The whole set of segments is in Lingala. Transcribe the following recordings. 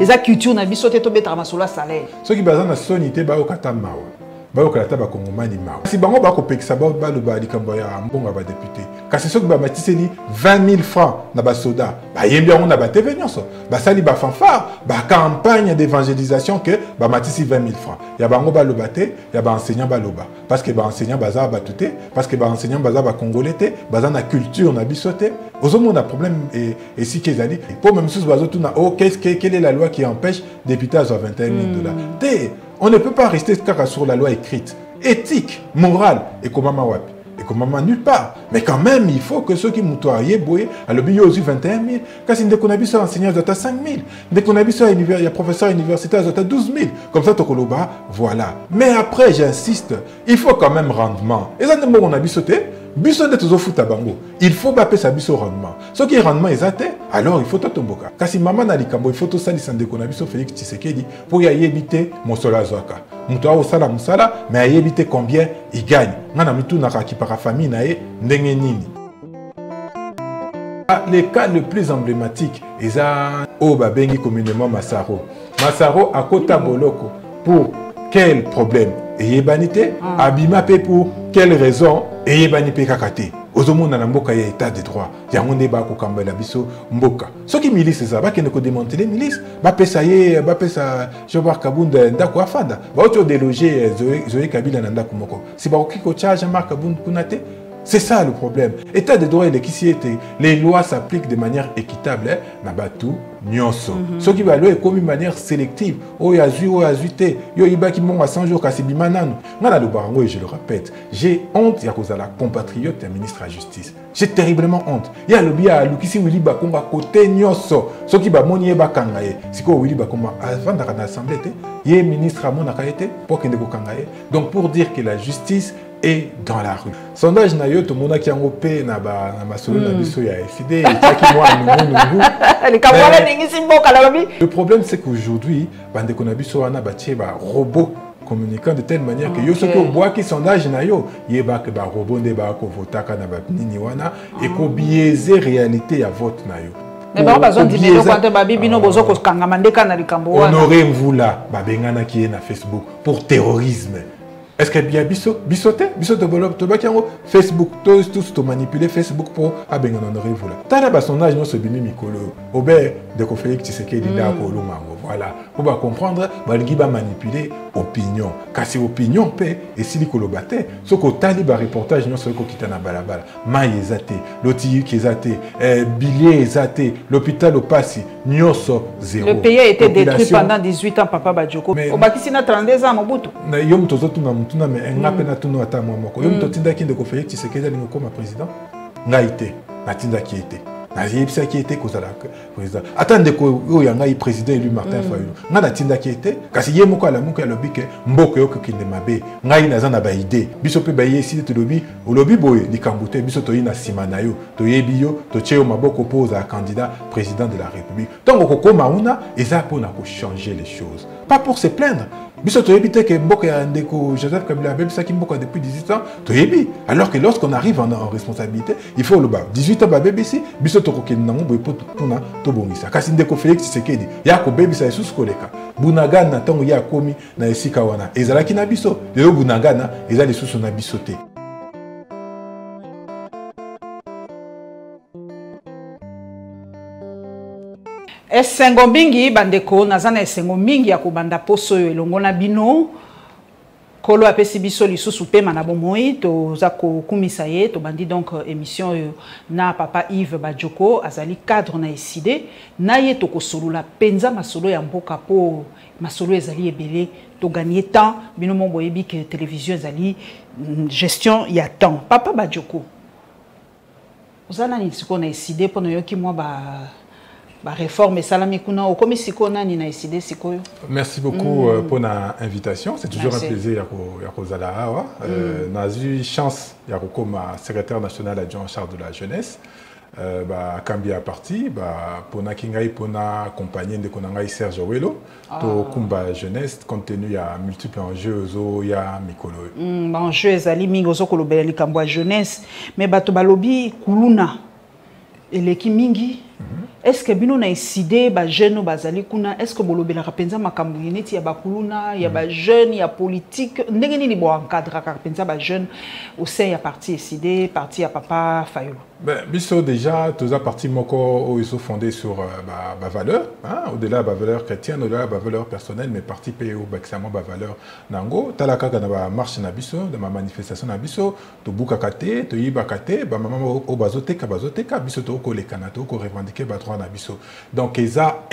eza culture na biso te to betaka masolo salaire ceux qui bazana sonité ba okata mawa ba okata ba kongomani mawa si bango ba ko pekisa ba lo ba likambo ya mbonga ba député kasi ceux qui ba matiseli 20 000 francs na ba soda ba yembi on na ba TV nyonso ba sali ba fanfare ba campagne d'évangélisation que ba matisi 20 000 francs ya bango ba lobate ya ba enseignant ba loba parce que ba enseignant baza ba tuté parce que ba enseignant baza ba congolais té baza na culture na bisoté Aujourd'hui, on a un problème et si qu'ils allaient pour même sous bazo tout na oh quelle est la loi qui empêche député à 21 000 $. On ne peut pas rester sur la loi écrite, éthique, morale et comment wapi et comment nulle part. Mais quand même, il faut que ceux qui moutoyent boye à l'obéir aux 21 000. Quand c'est qu'on a vu ça enseignant à 5 000, dès qu'on a vu ça il y a professeur universitaire à 12 000. Comme ça, Tokoloba, voilà. Mais après, j'insiste, il faut quand même rendement. Et ça, on a vu sauter. Biso de toujours foot à bango. Il faut baper sa biso rendement. Ce qui est rendement est athée, alors il faut tomboka. Kasi maman na likambo, il faut tout ça lisande qu'on a biso Félix Tshisekedi pour y éviter mon sola zoaka. Moutoa au sala musala, mais y éviter combien il gagne. Ngana mitu na ki para famille na e ndenge nini. Les cas le plus emblématique est à Obabengi communément Massaro. Massaro à Kota Boloko pour quel problème? Et banité, abima pe pour quelle raison? Et banité kakate. Ozomona na mboka ya état de droit. Yango ndeba ko kambela biso mboka. Ce qui milice ça, ba kene ko démonter les milices, ba pesa ye, ba pesa Jobar Kabunda ndako afanda. Ba oto déloger Zoé Kabila na ndako moko. Si ba ko charge Marc Kabunda kunate. C'est ça le problème. État de droit et l'équité, les lois s'appliquent de manière équitable. Nabatou, nyonso. Ce qui va aller comme une manière sélective. Oh yazui, oh yazuité. Yo iba qui m'ont à 100 jours kasi bimanano. Ngana le barango et je le répète. J'ai honte ya kozala compatriote et ministre de la justice. J'ai terriblement honte. Ya le bia lukisi Willy Bakonga côté nyonso. Ce qui va monier bakangaye. Siko Willy Bakonga avant d'arriver à l'Assemblée, yé ministre à mon akaete pour qu'il ne kangaye. Donc pour dire que la justice et dans la rue. Sondage na yo to mona ki yango pe na ba na masolo na biso ya FD etaki moi le problème c'est qu'aujourd'hui bande ko na biso wana batie ba robot communiquant de telle manière que yo ce que bois qui sondage na yo yeba que ba robot nde ba ko votaka na ba nini wana et ko biaiser réalité ya vote na yo. Mais ba besoin d'immédiat quand ba bibino bozo ko kangama ndeka na likambo wana. Honoré Mvula ba bengana ki na Facebook pour terrorisme. Est-ce qu'il y a bisoté Facebook, tous te manipuler Facebook pour abengan honorer vous là. T'as pas son âge non ce bimi mikolo. Obé de Félix Tshisekedi d'Akolo mango. Voilà. Pour pas comprendre, balgi va manipuler opinion. Car c'est opinion paix et si likolo baté, ce que taliba reportage non ce que kitana balabala. Maï ezate, loti qui ezate, billet ezate, l'hôpital au Passy, nyoso zéro. Le pays a été détruit pendant 18 ans papa Badjoko. Au Bakisi na 32 ans Mobutu. Na yom tozotu na tuna mais ngapena tuno ata mwa moko yo mtotinda ki ndeko Félix Tshisekedi ali ngoma président ngaite natinda ki était na yebisa ki était kozala président attendez ko yo yanga yi président élu Martin Fayulu nga natinda ki était kasi ye moko ala moko ya lobike mboko yo kokinde mabe ngai naza na ba idée biso pe ba yesi te lobi o lobi boye likambute biso to yina sima na yo to yebi yo to cheo maboko pose à candidat président de la République donc kokoma una eza pour na ko changer les choses pas pour se plaindre. Biso to yebi te que mboka ya ndeko Joseph Kabila bébé ça qui mboka depuis 18 ans to yebi alors que lorsqu'on arrive en responsabilité il faut le bas 18 ans ba bébé ici biso to kokeni nango boy pona to bongisa kasi ndeko Félix Tshisekedi ya ko bébé ça sous koleka bunagana tango ya komi na esika wana ezalaki na biso lelo bunagana ezali sous na biso te. Esengo mingi bandeko nazana esengo mingi ya kobanda poso yo elongo na bino kolo apesi biso lisusu pema na bomoi toza kokumisa ye tobandi donc émission na papa Yves Badjoko azali cadre na eside na ye tokosolola penza masolo ya mboka po masolo ezali ebele to gagner temps bino mo boyebi que télévision ezali gestion ya temps papa Badjoko ozana ni siko na eside po no yoki mo ba réforme salami kuna o komi siko nani na eside siko yo. Merci beaucoup pour l'invitation, c'est toujours un plaisir ya kozala awa na eu chance ya kokoma secrétaire national adjoint en charge de la jeunesse ba kambia parti ba pona kingai pona accompagner de konanga Serge Owelo to kumba jeunesse compte tenu ya multiples enjeux zo ya mikolo ba enjeux ezali mingi ozo kolobela likambo ya jeunesse mais bato balobi kuluna eleki mingi est-ce que bino na décidé ba jeune bazali kuna est-ce que bolobela kapenza makambo yeneti ya bakuluna ya ba jeune ya politique ndenge nini bo encadre kapenza ba jeune au sein ya parti décidé parti ya papa Fayulu? Ben, biso déjà, tous les partis moko ils sont fondés sur ma valeur, hein, au-delà de ma valeur chrétienne, au-delà de ma valeur personnelle, mes partis PO, extrêmement ma valeur nango. Talaka quand on marche na biso, de ma manifestation na biso, to buka kate, to yiba kate, ba maman au bazote ka biso to ko les kanato ko revendiquer ba droit na biso. Donc ils a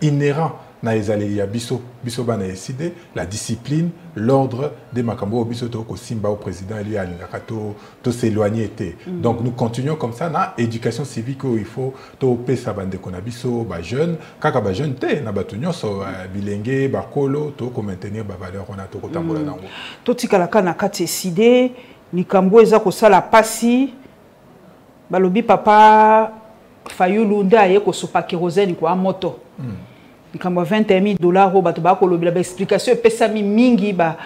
inhérent na ezali ya biso ba na décidé la discipline, l'ordre de makambo biso to ko simba au président lui alingaka to s'éloigner té. Donc nous continuons comme ça na éducation civique où il faut to pesa bande ko na biso ba jeune kaka ba jeune té na batunyo so bilenge ba kolo to ko maintenir ba valeur on a to ko tambola nango. To tikala kana kati décidé likambo eza ko sala pasi balobi papa Fayulu nda ye ko sopa kérosène ko a moto. Comme $21 000 bato ba kolobela ba explication pesami mingi ba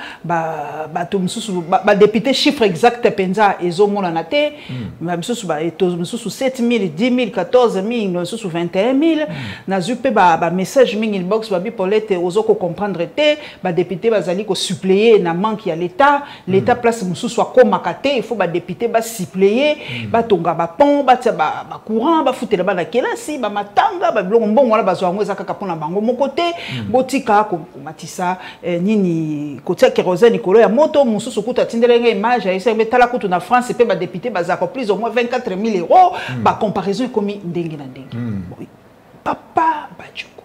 mususu ba député chiffre exact penza ezomona na te ba mususu ba mususu 7 000 10 000 14 000 mususu 21 000 na zupe ba message mingi inbox ba bi polete ozoko comprendre te ba député bazali ko suppléer na manque ya l'état place mususu akomaka te il faut ba député ba suppléer ba tonga ba pont ba courant ba futela ba na kelasi ba matanga ba bilongo mbongo wala bazwa ngo ezaka kapona bango mon côté botika komatisa nini kotia kérosène nikolo ya moto mususu kuta tindelenga image ya ese metala kutu na France pe ba député bazako plus au moins 24 000 €. Ba comparaison komi ndenge na ndenge. Papa Badjoko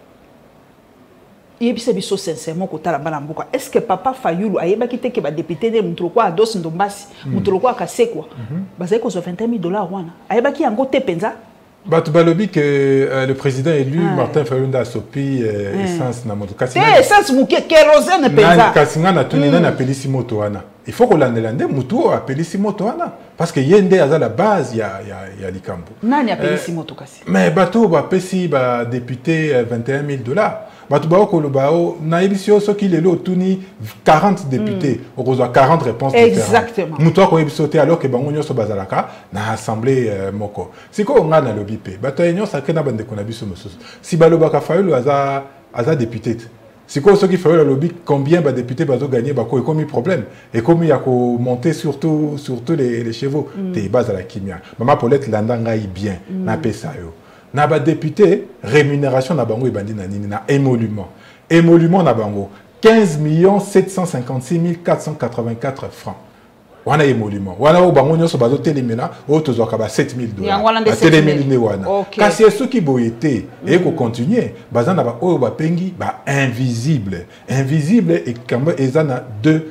yebisa biso sincèrement kotala bana mboka est-ce que papa Fayulu ayeba kite ke ba député de mutuloko Ados Ndombasi mutuloko Kasekwa bazali ko $21 000 wana ayeba ki yango te penza. Balobi que le président élu Martin Fayulu a sopi essence na moto. Essence muke kérosène penza. Kasinga na tuni na pelisi moto wana. Il faut qu'on l'ande mutu a pelisi moto wana parce que yende aza la base ya likambo. Nani a pelisi moto kasi? Mais bato ba pesi ba député $21 000. Bato ba ko lobao na ebisio soki lelo tuni 40 députés, on reçoit 40 réponses différentes. Exactement. Mutu ko ebisote alors que bango nyoso bazalaka na assemblée moko. Siko nga na lobipe. Bato enyo sakena bande ko na biso mosusu. Si balobaka Fayulu aza député. Si quoi ce qui fait le lobby, combien de députés bazo gagner, bako et comme il problème et comme il y a monter surtout les chevaux, t'es base à la kimia. Maman Paulette landanga bien, na pesa yo. Na ba député rémunération na bango et bandi na nini na émolument. Émolument na bango 15 756 484 francs. Wana émolument. Wana o bango nyoso bazo télémena o tozoka ba $7 000. Télémena wana. Kasi ceux qui boyete et ko continuer, bazana ba o ba pengi ba invisible. Invisible et kamba ezana deux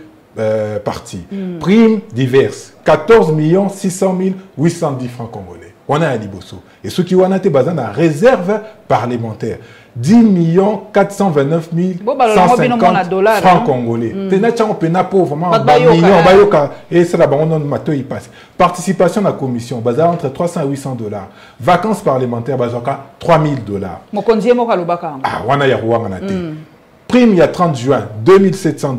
parties. Primes diverses 14 600 810 francs congolais. Wana ya liboso. Et ceux qui wana te bazana réserve parlementaire 10 429 150 francs congolais. Tena tchango pena pauvre, millions, bayoka, et c'est la banque mato y passe. Participation à la commission, bazar entre 300 et $800. Vacances parlementaires, bazaka $3 000. Mokonzie mokalobaka. Ah, wana ya ruanga te. Prime il y a 30 juin, $2 700.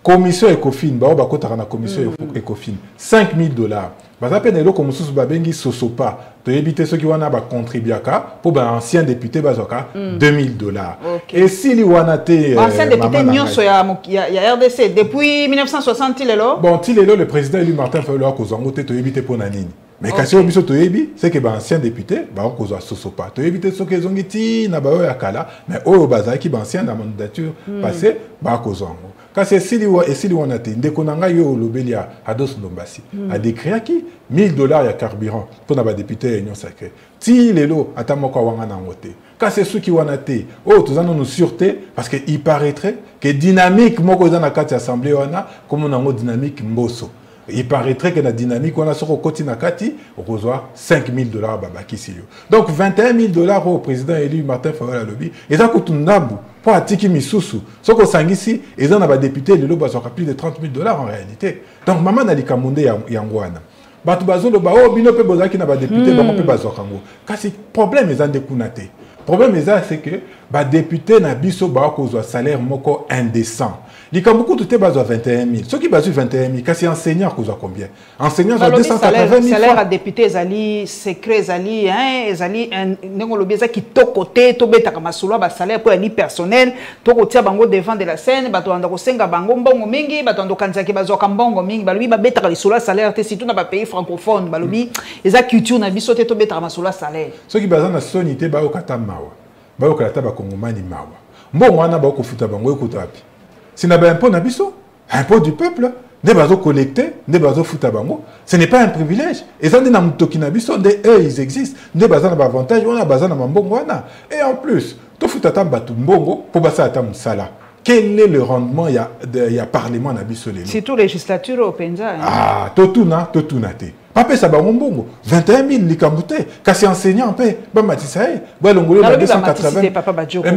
Commission Ecofin, bako tarana commission Ecofin, $5 000. Bazape nelo comme sous babengi sosopa, to éviter ceux qui wana ba contribuaka pour ba ancien député bazoka $2 000. Et si li wana te ancien député nyonso ya RDC depuis 1960 lelo. Bon, ti lelo le président élu Martin Fayulu a kozango te to éviter pour nanini. Mais kasi o biso to yebi, c'est que ba ancien député ba kozwa sosopa. To éviter ceux qui zongi ti na ba ya kala, mais o bazaki ba ancien na mandature passé ba kozango. Kasi sili wana te ndeko nanga yo lobelia Ados Ndombasi a décréé qui $1 000 ya carburant pour na ba député union sacrée. Ti lelo atamoko wanga na ngote. Kasi ceux qui wana te oh tozana nous sûreté parce que il paraîtrait que dynamique moko za na kati assemblée wana comme on a dynamique mboso. Il paraîtrait que la dynamique on a sur côté na kati on reçoit $5 000 babaki siyo. Donc $21 000 au président élu Martin Fayulu lobby et ça coûte nabu pour atiki misusu. Ce qu'on sangisi et ça na ba député le loba sur plus de $30 000 en réalité. Donc maman na likamunde yangwana. Batu bazolo ba oh bino pe bozaki na ba député ba pe bazokango. Kasi problème ezande kunate. Problème c'est que ba député na biso ba kozwa salaire moko indécent. likambo kutu te bazwa 21 000 soki bazwi 21 000 kasi enseignant kozwa combien enseignant za 280 000 salaire à député ezali secret ezali ezali ndenge olobi eza kitoko te tobetaka masolo ba salaire po ali personnel tokotia bango devant de la scène bato banda kosenga bango mbongo mingi bato banda kokanzaki bazwaka mbongo mingi balobi babetaka lisolo ya salaire te surtout na bapays francophone balobi eza culture na biso te tobetaka masolo ya salaire soki baza na soni te bayokata mawa bayokala ta bakongomani mawa mbongo wana bakofuta bango ekota wapi sina baimpôt na biso impôt du peuple nde bazocollecte nde bazofuta bango ce n'est pas un privilège eza nde na motoki na biso nde eux ils existent nde baza na baavantage wana baza na mambongo wana et en plus tofuta ta bato mbongo mpo basala ta mosala. Quel est le rendement il y a parlement na biso lelo surtout législature au penza ah totuna te pape sa bango mbongo 21 000 likambo te kasi enseignant mpe bamatisa ye balongoli na 280 papa bajoko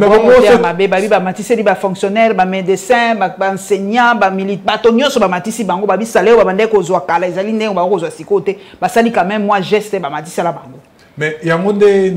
mabe babi bamatisi li ba fonctionnaire ba médecin ba enseignant ba militaire bato nyonso bamatisi bango babi salaire babande kozwa kala ezali ndenge bango kozwa sikote basali quand même moi geste bamatisi la bango mais yango nde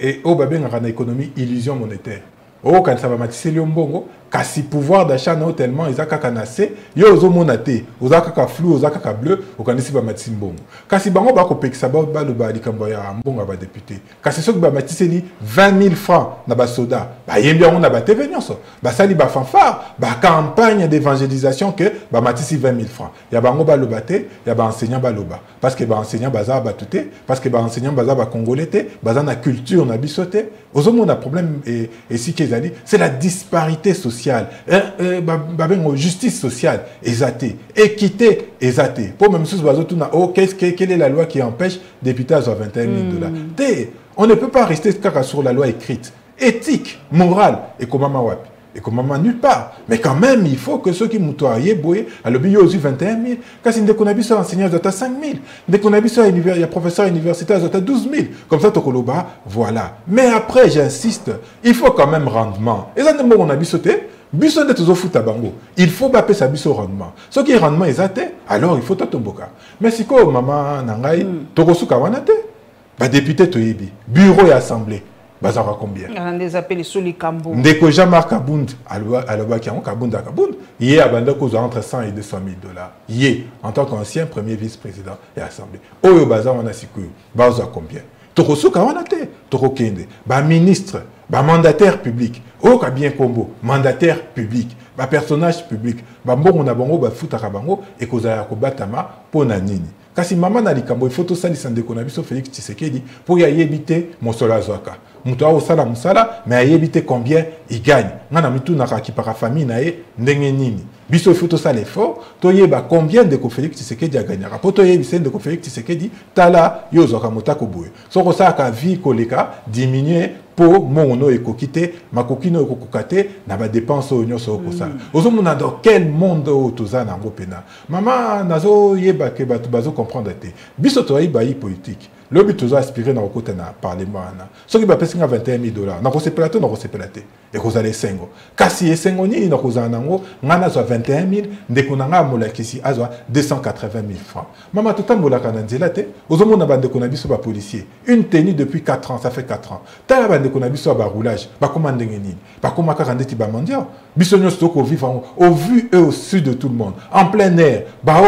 et o babengaka na économie illusion monétaire o kanisa bamatisi li mbongo kasi pouvoir d'achat na tellement ezaka kanase yo ozomona te ozaka ka flou ozaka ka bleu okanisi ba matisi mbongo kasi bango ba kopekisa ba loba likambo ya mbongo ba député kasi soki ba matisi ni 20 000 francs na ba soda ba yembi yango na ba TV nyonso ba sali ba fanfare ba campagne d'évangélisation que ba matisi 20 000 francs ya bango ba loba te ya ba enseignant ba loba parce que ba enseignant baza ba tuté parce que ba enseignant baza ba congolais te baza na culture na bisote ozomona problème et si kezali c'est la disparité sociale justice sociale exatée, équité exatée. Pour même si oh, quelle est la loi qui empêche député à 21 000 $? On ne peut pas rester sur la loi écrite. Éthique, morale, et comment wapi. Et comment nulle part. Mais quand même, il faut que ceux qui m'outoient boye, à l'objet aussi 21 000. Quand il y a des enseignants, ils ont 5 000. Dès qu'on a il y a professeurs universitaires, ils ont 12 000. Comme ça, Tokoloba, voilà. Mais après, j'insiste, il faut quand même rendement. Et ça, on a sauté. Biso de toujours foutre à bango. Il faut baper sa biso rendement. Ce qui est rendement exact, alors il faut tomboka. Mais si quoi maman nangai, tokosuka wanate, ba député toyebi, bureau et assemblée, bazara combien? On des appels sous les cambo. Ndeko Jean-Marc Kabund, aloba qui a Kabund, yé abanda cause entre 100 et 200 000 $. Yé en tant qu'ancien premier vice-président et assemblée. Oyo bazar wana sikuyo, bazara combien? Tokosuka wanate, tokokende, ba ministre, ba mandataire public. Oh, bien combo, mandataire public, ba personnage public, ba mbongo na bango ba futaka bango et kozala ko batama pona nini. Kasi mama na likambo il faut to sali sandeko na biso Félix Tshisekedi pour y éviter mon sola zwaka. Muto a osala musala mais y éviter combien il gagne. Ngana mitu na ka kipaka famille na ye ndenge nini. Biso il faut to sala effort, to yeba combien de ko Félix Tshisekedi a gagné. Pour to yebise de ko Félix Tshisekedi tala yo zwaka motako boye. So ko sa ka vie koleka diminuer pour mon ekokite makokino ekokukate na ba dépense nyonso ko sala. Ozomona dans quel monde otozana ngo pena. Mama nazo yeba ke bato bazo comprendre te. Biso to yi politique. Le but tozo aspirer na côté na parlement na. So ki ba pesinga 21 000 $. Na ko sepelate na ko sepelate. Et ko zale sengo. Kasi e sengo ni na ko zana ngo ngana zo 21 000 ndeko na nga molakisi azwa 280 000 francs. Mama totambola kana nzela te. Ozomona bande ko na biso ba policier. Une tenue depuis 4 ans, ça fait 4 ans. Tala bande ko na biso ba roulage, ba commande nini. Ba koma ka randeti ba mondia. Biso nyo stoko vivre au vu et au sud de tout le monde. En plein air, ba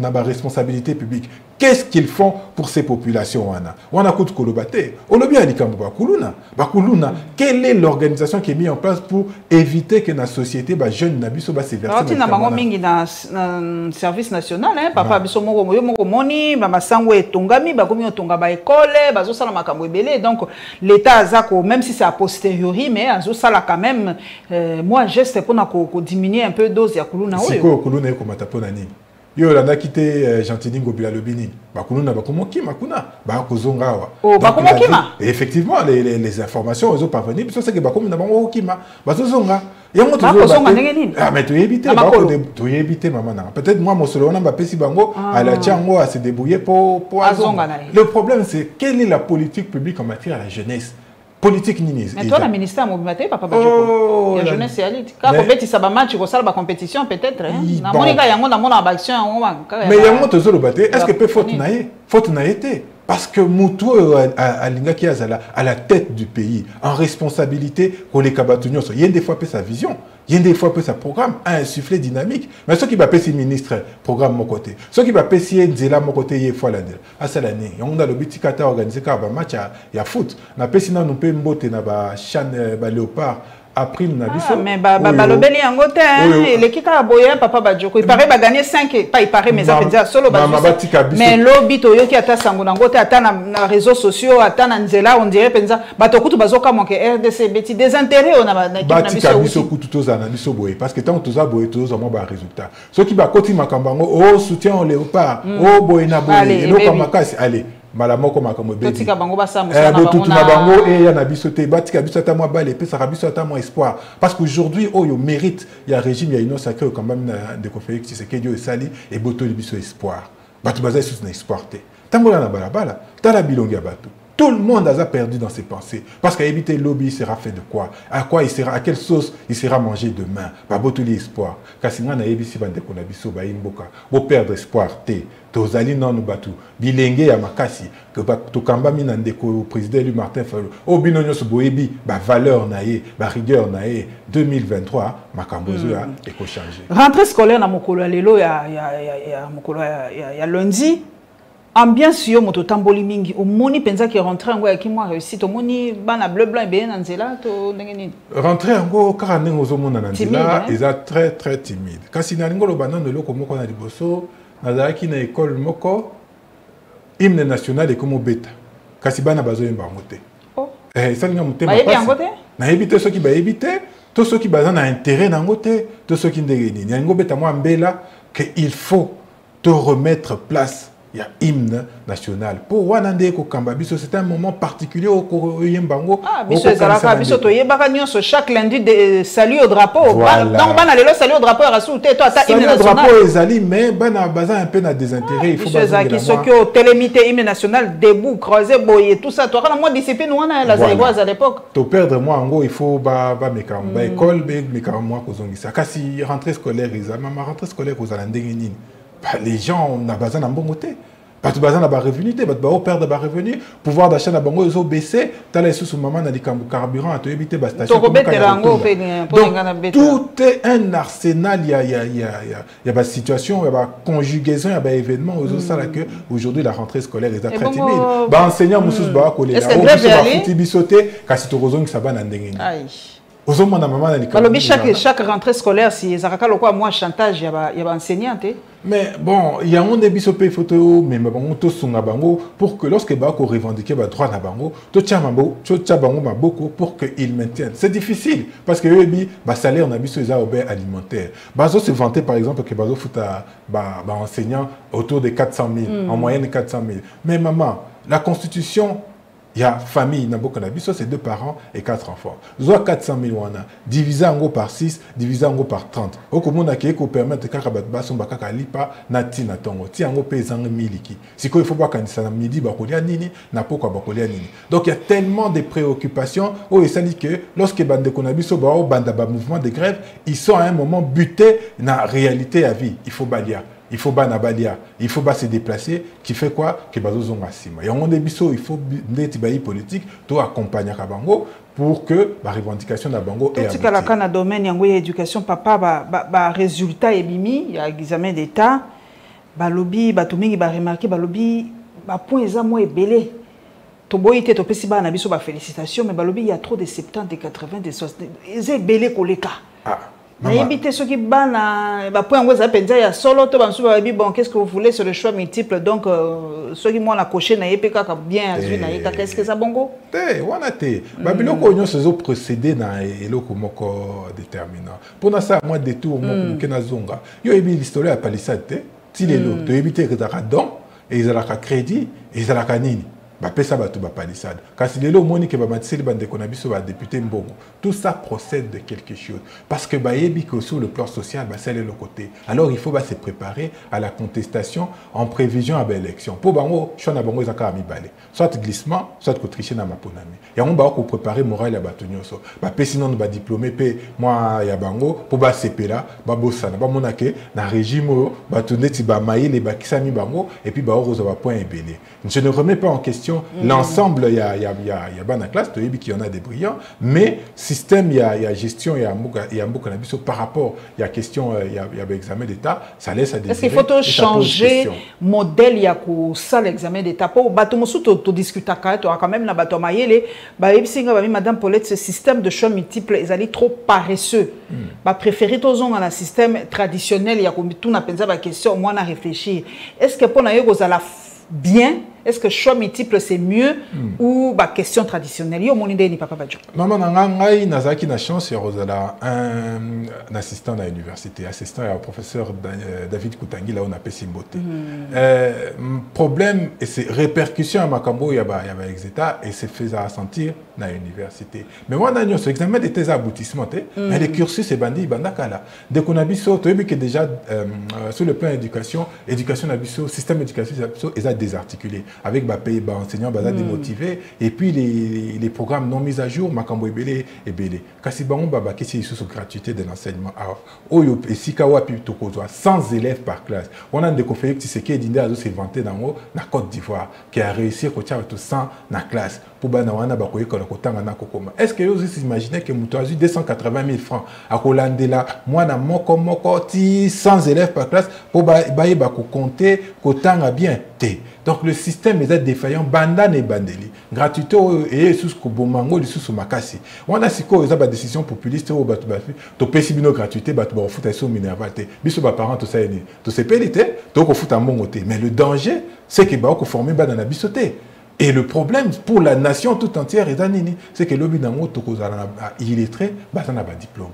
na ba responsabilité publique. Qu'est-ce qu'ils font pour ces populations wana? Wana kout kolobate. Olobi alikambo bakuluna. Bakuluna. Quelle est l'organisation qui est mise en place pour éviter que la société ba jeune na biso ba se verser? Alors tu na bango mingi na service national hein papa biso moko moni ba masango etongami ba komi otonga ba école ba zo sala makambo ebele donc l'état azako même si c'est a posteriori mais azo sala quand même moi geste pour na ko diminuer un peu dose ya kuluna oyo. Siko kuluna eko matapona nini? Yo la quitté Gentini Ngobila Lobini. Bakuluna bakomoki makuna bakozonga wa. Oh bakomoki ma. Effectivement les informations aux parvenus parce que bakomuna bango okima bazozonga. Yango tozonga ndenge nini? Ah mais tu éviter maman. Peut-être moi mon solo on a pesi bango à la tiango à se débrouiller pour azonga. Le problème c'est quelle est la politique publique en matière de la jeunesse? Politique nini. Mais toi, le ministère mobilité, papa Bajoko. La jeunesse est élite. Quand on bêtise ça va match, on sort la compétition peut-être. Na monika yango na mona action mais yango tozolo baté. Est-ce que peut faute na été? Parce que Moutou a l'inga qui est à la tête du pays, en responsabilité pour les kabatunyo. Il y a des fois sa vision. Il y a des fois que ça programme a insufflé dynamique. Mais ceux qui va payer ministre programme mon côté. Ceux qui va payer Nzela mon côté, il faut l'année. À cette année, on a le petit kata organisé car match il y a foot. Na paye sinon nous paye mbote na ba chan ba léopard. Après nous biso mais balobeli yango te l'équipe a boya papa Badjoko il paraît ba gagner 5 pas il paraît mais ça fait solo mais lobby to yo ki ata sango nango te ata na réseaux sociaux ata na Nzela on dirait penza bato kutu bazoka monke RDC beti des intérêts on a na équipe na biso kutu tozana biso boye parce que tant toza boye toza mo ba résultat ceux qui ba koti makambango oh soutien au léopard oh boye na boye et donc makasi allez malamoko makambo be tika bango ba samu na bango et ya na biso te batika biso ata moi bale pe ça biso ata moi espoir parce qu'aujourd'hui oh yo mérite il y a régime il y a une sacrée quand même de conférence c'est que Dieu sali et boto biso espoir batu baza sous na espoir te tambola na balabala tala bilongi ya batu. Tout le monde a perdu dans ses pensées. Parce qu'à éviter le lobby, il sera fait de quoi? À quoi il sera? À quelle sauce il sera mangé demain? Pas beau tout l'espoir. Car si on a évité bande qu'on a biso ba imboka, beau perdre espoir té. Tozali non nous batu. Bilingue ya makasi que ba to kamba minande ko président lui Martin Fayulu. O binonyo so boyebi ba valeur naé, ba rigueur naé 2023 makambozo ya éco changer. Rentrée scolaire na mokolo lelo ya mokolo ya lundi. Ambiance yo moto tamboli mingi o moni penza ki rentrer ngo ki moi réussite o moni bana bleu blanc be na nzela to ndenge nini rentrer ngo kaka ndenge ozomona na nzela eza très très timide kasi na ngolo banano loko moko na liboso nazalaki na école moko hymne national et comme beta kasi bana bazoyemba ngo te salinga mutema na éviter ceux qui ba éviter tous ceux qui baza na intérêt na ngo te tous ceux qui ndenge nini ngo beta moi mbela que il faut te remettre place. Il y a hymne national. Pour Wanande Kokambabiso, c'est un moment particulier au Koyembango. Ah, biso ezalaka biso toyebaka nyonso chaque lundi de salut au drapeau. Donc bana lelo salut au drapeau rasoute toi ta hymne national. Salut au drapeau ezali mais bana baza un peu na désintérêt, il faut pas ezaki ce que télémité hymne national debout croisé boyer tout ça toi kana moi discipline wana la zaïboise à l'époque. To perdre moi en gros il faut ba mekam ba école be mekam moi kozongisa. Kasi rentrée scolaire ezama ma rentrée scolaire kozala ndenge nini. Les gens ont besoin d'un bon côté. Pas de besoin d'un revenu, pas de perdre d'un revenu. Pouvoir d'achat d'un bon ils ont baissé. T'as les sous maman dans les carburants à te éviter la station. Donc tout est un arsenal. Il y a des situations, il y a des conjugaisons, il y a des événements. Aux autres que aujourd'hui la rentrée scolaire est très timide. Bah enseignant Moussous Ba collé là. Au plus va foutre bisoter, car c'est au qui ça va dans des chaque rentrée scolaire, si Zaraka le quoi, moi chantage, il y a enseignant. Mais bon, il y a un débit sur les photos, mais on te sonne à bango pour que lorsque Bako revendique le droit à bango, tu tiens beaucoup pour qu'ils maintiennent. C'est difficile parce que eux, salaire on a vu sur les alimentaires. Bazo se vantait par exemple que Bazo fout à enseignant autour de 400 000, en moyenne 400 000. Mais maman, la constitution. Il y a famille, c'est 2 parents et 4 enfants. Soit 400 000 wana, divisé en gros par 6, divisé en gros par 30. Au commun, il faut permettre que les lipa nati na tongo. Ti en gros paysan miliki. Si il faut pas qu'on ça midi bakolia nini, na poko bakolia nini. Donc il y a tellement de préoccupations. Oh et ça dit que lorsque bande konabiso ba banda ba mouvement de grève, ils sont à un moment butés na réalité à vie. Il faut balia. Il faut banabalia, il faut se déplacer, qui fait quoi? Que bazo sima. Il y a un débiso, il faut des tibaï politiques, tout accompagner à Bango pour que la revendication de Bango est aboutie. Tout ce qu'il y a domaine, il y a éducation, papa, résultat et bimi, il y a examen d'état, lobby, batuming, remarqué, lobby, point examen est belé. Toboy était au Pessiba, on a biso félicitations, mais lobby il y a trop de 70, de 80, de 60, c'est belé koleka. Éviter ceux qui banent, point où ça penser à solo, bon, qu'est-ce que vous voulez sur le choix multiple, donc ceux qui m'ont la coché n'a pas bien, qu'est-ce que ça bongo? On a été, Babylone qu'on se procédé dans et l'autre moko déterminant. Pour ça, moi détour moko kenazonga. Yo ebi l'histoire à palissade, si les lots, de éviter que ça don et ils ont la crédit et ils ont la canine. Ça va tout palissade. Quand il est là, Monique va matcher bande qu'on a vu sur la députée Mbongo. Tout ça procède de quelque chose. Parce que que sur le plan social, c'est le côté. Alors il faut se préparer à la contestation en prévision à l'élection. Pour Bango, je suis en Bango, soit glissement, soit tricher dans ma ponami. Et on va préparer moral à Batonioso. Sinon, on va diplômer, moi, il y a Bango, pour CP là, Babosana, Bamonake, dans le régime, Batoneti, Bamaï, les Bakisami Bango, et puis Baoro, ça va point ébélé. Je ne remets pas en question l'éducation, l'ensemble, il y a dans la classe, qui en a des brillants, mais système, il y a gestion, il y a beaucoup par rapport, il y a question, il y a l'examen d'État, ça laisse à désirer. Est-ce qu'il faut changer modèle, il y a ça l'examen d'État? Pour Batomosu, tu discutes quand même, Madame Paulette, ce système de choix multiples, ils allaient trop paresseux. Préférer tous dans un système traditionnel, il y a tout n'a pas question, moi, on a réfléchi. Est-ce que pour nous, bien, est-ce que choix multiple c'est mieux ou question traditionnelle? Yo mon idée ni papa Badjo. Maman nangai nazaki na chance ya rozala un assistant à l'université, assistant au professeur David Koutangi là on a Pessimbote. Problème et c'est répercussions à Makambo ya ba exeta et c'est fait à sentir na l'université. Mais moi nanyo ce examen de tes aboutissements mais les cursus et bandi bandakala. Dès qu'on a biso to que déjà sur le plan éducation nabiso système éducation est désarticulé. Avec pays enseignants démotivés et puis les programmes non mis à jour makambo ebele kasi bango baba kesi sous gratuité de l'enseignement oyo esika wapi tokozwa 100 élèves par classe on a ndeko Félix Tshisekedi dinde azo se vanter dans la Côte d'Ivoire qui a réussi à coacher tout 100 na classe pour bana wana bakoyeka na kotanga na kokoma. Est-ce que vous imaginez que muto azu 280 000 francs à kolandela mwana moko ti 100 élèves par classe pour baye bako compter kotanga bien té. Donc le système est défaillant, bandane et bandeli. Gratuité et sous Kobomango, les sous Makasi. On a si quoi, des décisions populistes au batu batu. To pesibino gratuité, batu ba foot à mineralité. Biso ba parents tout ça est né. To se pélité, to ko foot à mongoté. Mais le danger, c'est que ba ko former ba dans la bisoté. Et le problème pour la nation tout entière est danini, c'est que l'obi dango to ko zala illettré, ba ça n'a pas diplôme.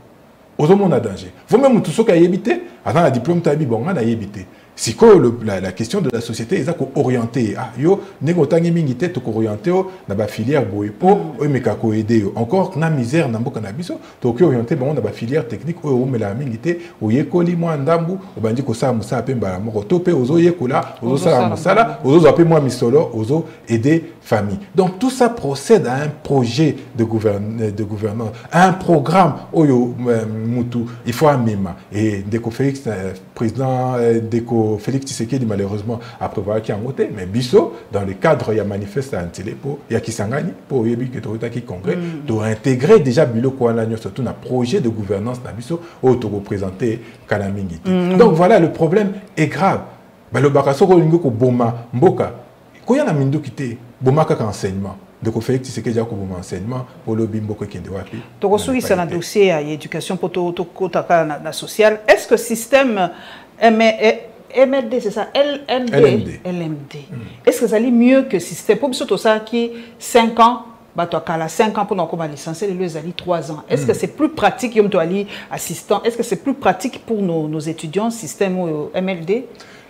Aux hommes on a danger. Vous même tout ce qui a évité, avant la diplôme tabi bon on a évité. Si la question de la société est orientée, yo négotangi mingité to orienté na ba filière boyepo o mekako aider encore na misère na mboka na biso to orienté bon na ba filière technique o mela mingité o yekoli mo ndambu o bandi ko sa musa pe mbala moko to pe ozo yekola ozo sala musala ozo zape mo misolo ozo aider famille. Donc tout ça procède à un projet de gouvernance, à un programme oyo mutu il faut un mema et Deko Félix président Deko Félix Tshisekedi malheureusement a prévoir qu'il y a un côté, mais biso dans le cadre il y a manifeste à Antilepo, il y a qui s'engage pour y qui congrès, doit intégrer déjà bilo quoi là surtout un projet de gouvernance na biso auto représenter Kalamingi. Donc voilà le problème est grave. Bah le bakaso ko lingo ko boma mboka. Ko ya na mindu kité boma ka enseignement. Donc au fait que c'est que j'ai comme enseignement pour le bimbo qui est wapi. Donc aussi c'est un dossier à éducation pour tout na social. Est-ce que système MLD, c'est ça, LMD. Est-ce que ça allait mieux que système? Pour tout ça qui 5 ans, 5 ans pour nous licencier, les alliés 3 ans. Est-ce que c'est plus pratique, assistant? Est-ce que c'est plus pratique pour nos étudiants, système MLD?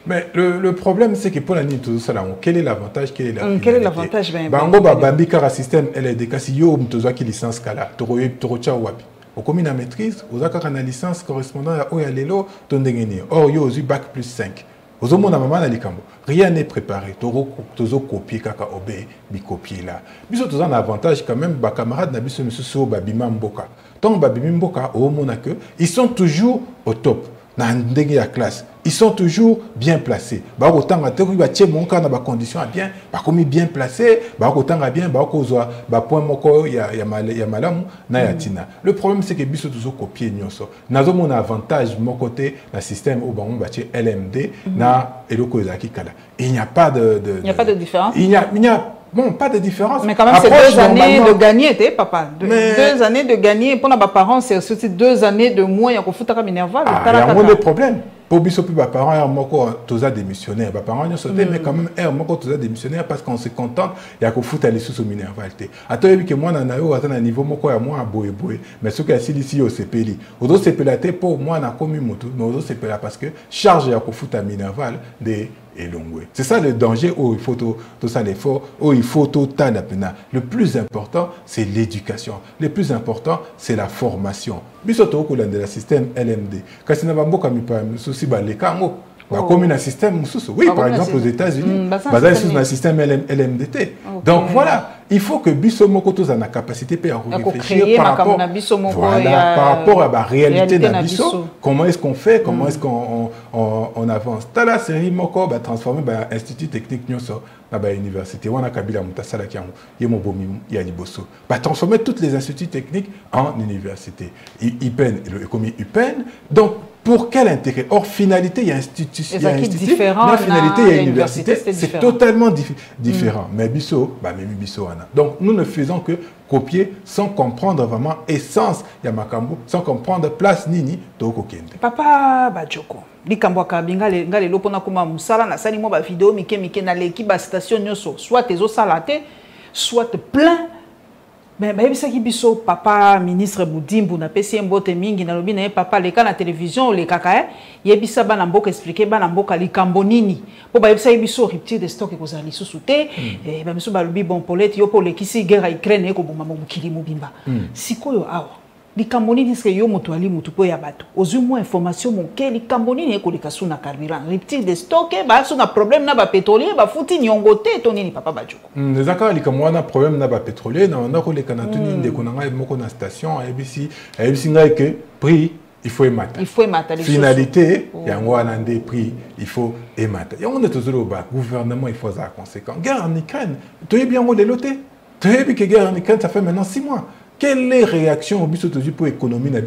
Mais le problème, c'est que pour la nuit, tout ça, quel est l'avantage? Quel est l'avantage? Bango Bambi car système LD, kasi yo mtoza ki licence kala, torocha wapi. Au commis la maîtrise, aux accords à la licence correspondant à Oyalelo, Tondengeni. Or, yo aux bac plus 5. Aux hommes, maman, rien n'est préparé. Tozo copier, kaka obé, bi copier là. Biso tous un avantage quand même, ba camarade na biso monsieur Babima Mboka. Tant Babima Mboka, au Monaco, ils sont toujours au top. Dans la classe, ils sont toujours bien placés. Bah autant à terre, bah tiens mon cas dans ma condition bien, bah comme bien placé, bah autant à bien, bah cause bah point moko ya malamu na yatina. Le problème c'est que biso toujours copier nyonso. Nazo mon avantage mon côté la système au bon bah LMD na eloko ezaki kala. Il n'y a pas de il n'y a pas de différence. Il y a bon, pas de différence. Mais quand même, c'est 2 années de gagner, papa. 2 années de gagner. Pour nos parents, c'est aussi 2 années de moins. Il y a un Minerval. Il y a moins de problèmes. Pour biso plus parents, tous a démissionnaire. Parents ont sauté, mais quand même, tous a démissionnaire parce qu'on se contente. Il y a qu'au foot aller sous Minerval. Attends, que moi, on a un niveau, moi, moi, à boé. Mais ce qui est ici, au CPLI. Au dos CPLAT, pour moi, on a commis moto. Mais au dos CPLA parce que charge il y a qu'au foot à Minerval des. C'est ça le danger où il faut tout ça l'effort, où il faut tout temps d'apprendre. Le plus important, c'est l'éducation. Le plus important, c'est la formation. Bisoto ko de la système LMD. Kasi na bamboka mi pa souci ba le kango. Comme un système, oui, par exemple aux États-Unis, basé sur un système LMDT. Donc voilà, il faut que Bissomoko a la capacité à réfléchir par rapport à la réalité de Bisso. Comment est-ce qu'on fait, comment est-ce qu'on avance. Dans la série Moko, transformer l'Institut technique dans l'université. On a Kabila Moutasala qui a transformer toutes les instituts techniques en université. IPEN, UPEN. Donc, pour quel intérêt? Or, finalité, il y a institut. La finalité, il y a université. C'est totalement différent. Mais Bisso, donc nous ne faisons que copier sans comprendre vraiment essence Yamakambo, sans comprendre place Nini, Toko Kende. Papa Bajoko, likambo kabinga ngale lopona kuma musala na sali mo ba vidéo mike na l'équipe ba station nyoso, soit tes salate, soit plein. Mais qui biso papa ministre Boudimbu na pesi mbote mingi na lobi na papa leka na télévision le kaka yebisa bana mboka expliquer bana mboka likambo nini po ba yebisa biso rupture de stock ko zali susute et ba biso ba lobi bon polete yo po le kisi guerre Ukraine ko boma mokili mobimba sikoyo awa likambo nini se yo moto ali moto po ya bato ozui mo information moke likambo nini ko likasu na carburant rupture de stock ba so na problème na ba pétrolier ba futi nyongote to nini papa Bajoko les accords likambo na problème na ba pétrolier na on a ko le kanatuni ndeko na ngai moko na station ABC ngai que prix il faut émater finalité yango wana ndé prix il faut émater yango on est toujours au bas gouvernement il faut ça conséquent guerre en Ukraine tu es bien de loté tu es bien que guerre en Ukraine ça fait maintenant 6 mois. Quelle est la réaction pour l'économie la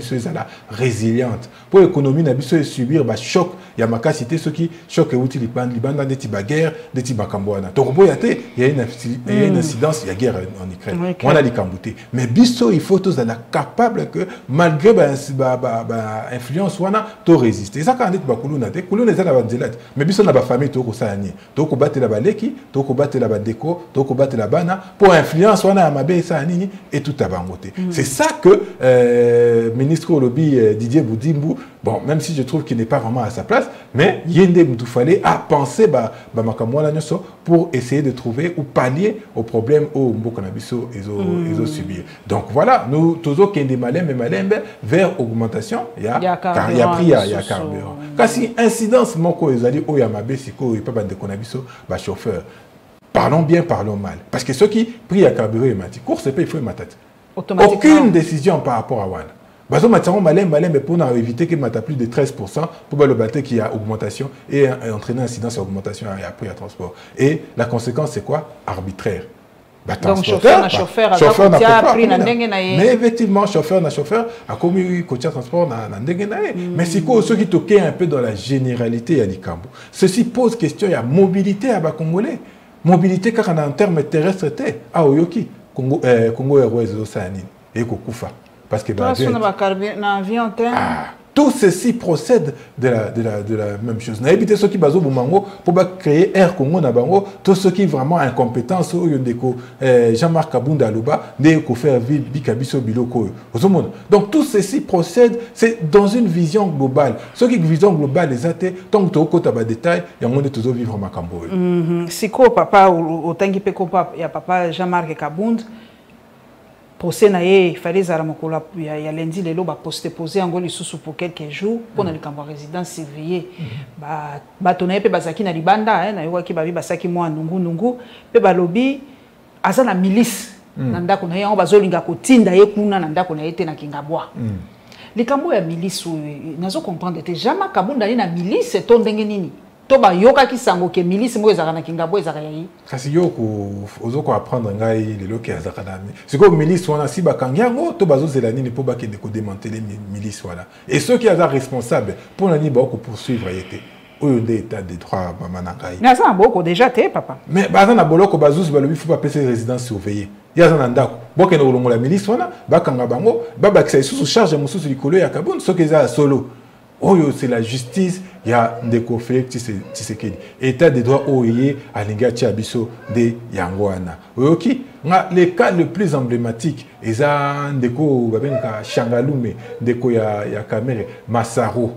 résiliente? Pour l'économie nabiso subir bah choc, il y a ma cité ceux qui choc et outils liban dans des types de guerre, des types de camboana. Donc il y a une incidence, il y a guerre en Ukraine. On a les camboutés. Mais biso il faut tous être capable que malgré influence wana to résister. Ça quand on dit bakuluna te, kuluna za la bandelat. Mais biso na ba famille to ko sani. To ko battre la baleki, to ko battre la badeko, to ko battre la bana pour influence wana mabe sa nini et tout à bango. C'est ça que ministre Olobi Didier Boudimbu, bon, même si je trouve qu'il n'est pas vraiment à sa place, mais Yende Moutoufale a pensé pour essayer de trouver ou pallier aux problèmes au Mbokonabiso et au subir. Donc voilà, nous tous qui des malins vers augmentation, il y a prix, il y a carburant. Quand si incidence moko ezali o ya mabe siko et pas de konabiso ba chauffeur. Parlons bien, parlons mal, parce que ceux qui prient à carburant et mati course il faut matati. Aucune décision par rapport à Wana. Bazo Matsaron malin, mais pour éviter qu'il mette plus de 13% pour le bateau qui a augmentation et entraîner incidence à augmentation et après à transport. Et la conséquence, c'est quoi? Arbitraire. Donc, chauffeur n'a pas pris. Mais effectivement, chauffeur a commis coach transport mais c'est quoi ceux qui toquent un peu dans la généralité à l'Ikambo. Ceci pose question, il y a mobilité à Congolais. Mobilité car en termes terrestres, à Oyoki. Congo Airways et Kokufa parce que tout ceci procède de la même chose. Na éviter ceux qui bazo bumango pour créer Air Congo na bango tous ceux qui vraiment incompétence au yondeko Jean-Marc Kabunda Aluba ndeko faire bikabiso biloko ozomona. Donc tout ceci procède c'est dans une vision globale. Ceux qui vision globale les athées tant que tu okota ba détail ya monde toujours vivre makambo. Siko papa otangi pe ko papa ya papa Jean-Marc Kabunda procès il fallait il y a lundi les lots posé en Angola sous pour quelques jours pour le camp résidence surveillée bah tonné pe bazaki na libanda na yoki babi basaki moi nungu pe balobi azana milice nanda kuna yango bazolinga kotinda ye kuna nanda kuna ete na kingabwa likambo ya milice nazo comprendre te jamais Kabunda na milice to ndenge nini toba yoka kisango ke milice mo ezaka na kingabwa ezaka yi kasi yoko ozoko apprendre ngai lelo ke azaka na siko milice wana si bakangiango to bazozela nini po bakende ko démanteler milice voilà et ceux qui sont responsables pour nani ba ko poursuivre yete oyo de état de droit mama ngai na ça boko déjà te papa mais baza na boloko bazuzi balobi faut pas passer résidence surveillée yaza na ndako bokende kolongola milice wana bakanga bango babakisa isusu charge mususu likolo ya Kabunda soki za solo. Oh, c'est la justice, il y a des conflits, Tshisekedi. État de droit OIE à l'Ingachi Abisso de Yangwana. Ok, le cas le plus emblématique, c'est Ndeko Changalume, Ndeko ya Kamere, Massaro.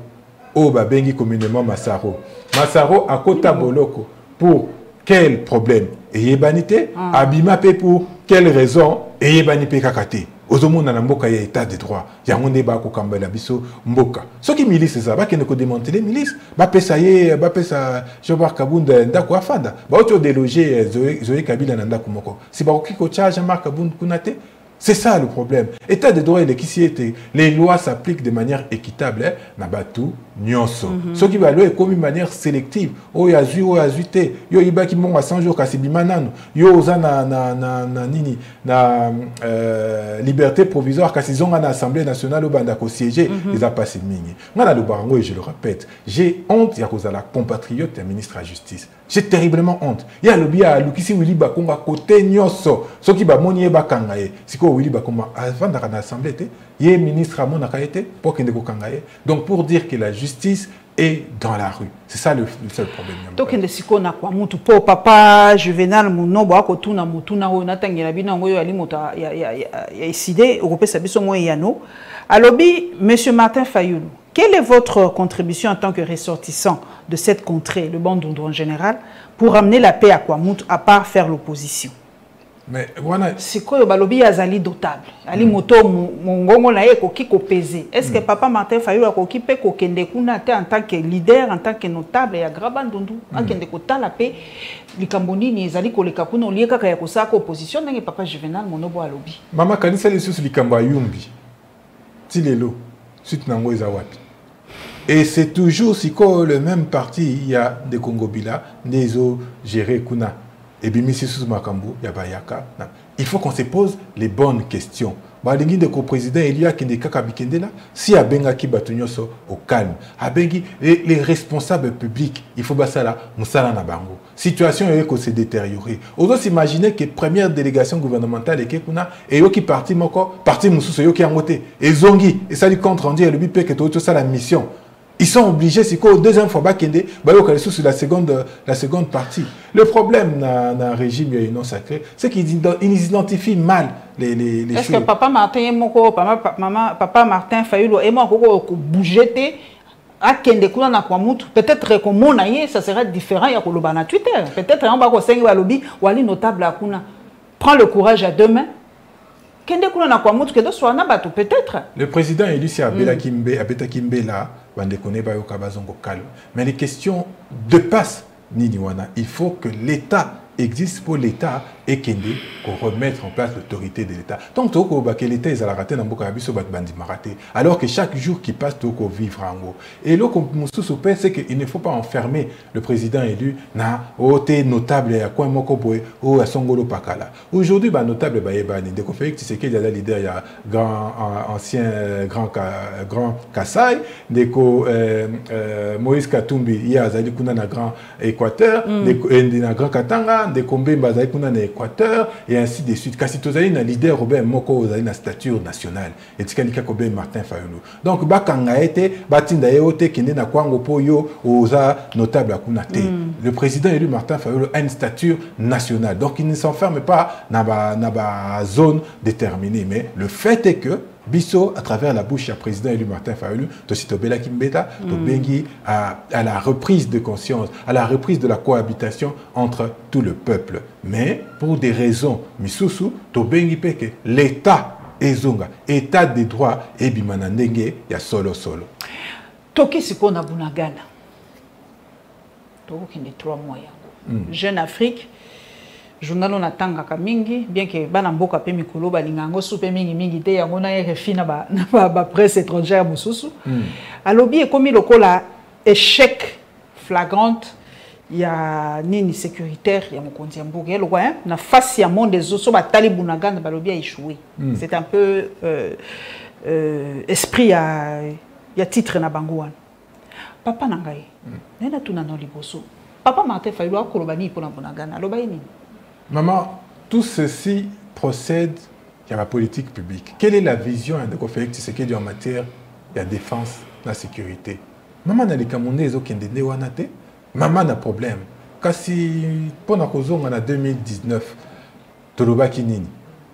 Oh, Babengi communément Massaro. Massaro à Kota Boloko. Pour quel problème? Et Yebanité, Abima pour quelle raison? Et Yebanité Kakate. ozomona na mboka ya état de droit yango nde bakokambela biso mboka soki milice eza bakende kodémanteler milice bapesa Jean-Marc Kabunda ndako afanda baoti odéloger Zoé Kabila na ndako moko si bakoki kotya Jean-Marc Kabunda kuna te. C'est ça le problème. État de droit, les lois s'appliquent de manière équitable. Nabatu, nyonso. Ce qui va louer comme une manière sélective. Oh, yazui, oh, yazute. Yo, iba ki monga 100 jours, kasi bimanano. Yo, oza liberté provisoire, kasi zonga na Assemblée nationale, au bandako siégé, ils a passé mini. Ngana le barango, et je le répète, j'ai honte, ya kozala compatriote, ministre de la Justice. J'ai terriblement honte. Il y a le biais, Lukisi Willy Bakonga, côté nyonso. Ce qui va monier bakangaye. Willy Bakoma, avant d'être dans l'Assemblée, il est ministre à mon akaïté pour qu'il ne kangaye. Donc pour dire que la justice est dans la rue. C'est ça le seul problème. Donc il y a quoi mutu po papa Juvenal Muno bo akotuna mutuna o natangela bina ngoyo ali mota ya décidé Europe sabiso mo yano. Alobi monsieur Martin Fayulu, quelle est votre contribution en tant que ressortissant de cette contrée, le Bandundu en général, pour amener la paix à Kwamutu à part faire l'opposition? Mais voilà. C'est quoi le balobi azali dotable. Ali moto mongongo na ye koki ko peser. Est-ce que papa Martin Fayulu a koki pe ko kende kuna te en tant que leader, en tant que notable ya Grabandundu, akende ko tala pe likamboni ni ezali ko leka kuna olieka ka ya kosaka opposition ndenge papa Juvenal Monobo alobi. Mama kanisa les sous likamba yumbi. Tilelo. Suite nango eza wapi. Et c'est toujours si le même parti il y a des Congobila, des o géré kuna. Et bien, il faut qu'on se pose les bonnes questions. Le président Elia Kende si a benga ki batunyoso au calme, a bengi les responsables publics, il faut basa la musala na bango. Situation est que s'est détériorée. On doit s'imaginer que première délégation gouvernementale et kuna et yo qui parti moko parti mususo yo qui a moté et zongi et ça lui compte rendu et le bipé que tout ça la mission. Ils sont obligés, c'est qu'au deuxième fois, sur la seconde partie. Le problème dans le régime non sacré, c'est qu'ils identifient mal les choses. Est-ce que papa Martin Fayulu et moi, bouger peut-être que ça serait différent il Twitter. Peut-être que notable prends le courage à deux mains. Peut-être. Le président élu, c'est Abela Kimbe, Abeta Kimbe là, mais les questions dépassent Niniwana. Il faut que l'État existe pour l'État et qu'il faut remettre en place l'autorité de l'État. Donc, que l'État est à la raté dans alors que chaque jour qui passe, il faut vivre en haut. Et là, c'est qu'il ne faut pas enfermer le président élu na oté notable à quoi mokoboé ou à Songolo Pakala. Aujourd'hui, notable Bayebani, dès qu'on fait que c'est qu'il y a leader, il y a ancien grand Kassai, dès Moïse Katumbi, il y a Zali Kuna na grand Équateur, na grand Katanga, dès qu'on Zali Kuna na Équateur, et ainsi de suite. Kasi tozali na leader Robert Moko ozali na stature nationale. Et tikalika kobe Martin Fayulu. Donc bakanga ete batinda yeote kende na kwango po yo oza notable akuna te. Le président élu Martin Fayulu a une stature nationale. Donc il ne s'enferme pas dans ba zone déterminée, mais le fait est que Bisso, à travers la bouche du président élu Martin Fayulu, Tositobela Kimbeta, Tobengi à la reprise de conscience, à la reprise de la cohabitation entre tout le peuple. Mais pour des raisons, Misusu, Tobengi Peke, l'État ezonga, État des droits, et Bimanandenge, ya solo. Toki Sikona Bunagana. Toki ni 3 mois. Jeune Afrique. Journal on attend mingi bien que bana mboka pe mikolo balingango soupe mingi te yango na RFI na ba presse étrangère mususu alobi e komi lokola échec flagrante ya nini sécuritaire ya mokonzi mboka ya lokwa na face ya monde des autres ba talibunaganda balobi a échoué. C'est un peu esprit ya titre na bango papa nangai nena tuna no liboso papa Martin Fayulu akolobani pona bunaganda aloba nini. Maman, tout ceci procède à la politique publique. Quelle est la vision de Félix Tshisekedi en matière de défense de la sécurité? Maman n'a les Camerounais qui ont été maman n'a problème. Kasi pendant qu'on en 2019, Toloba Kinini,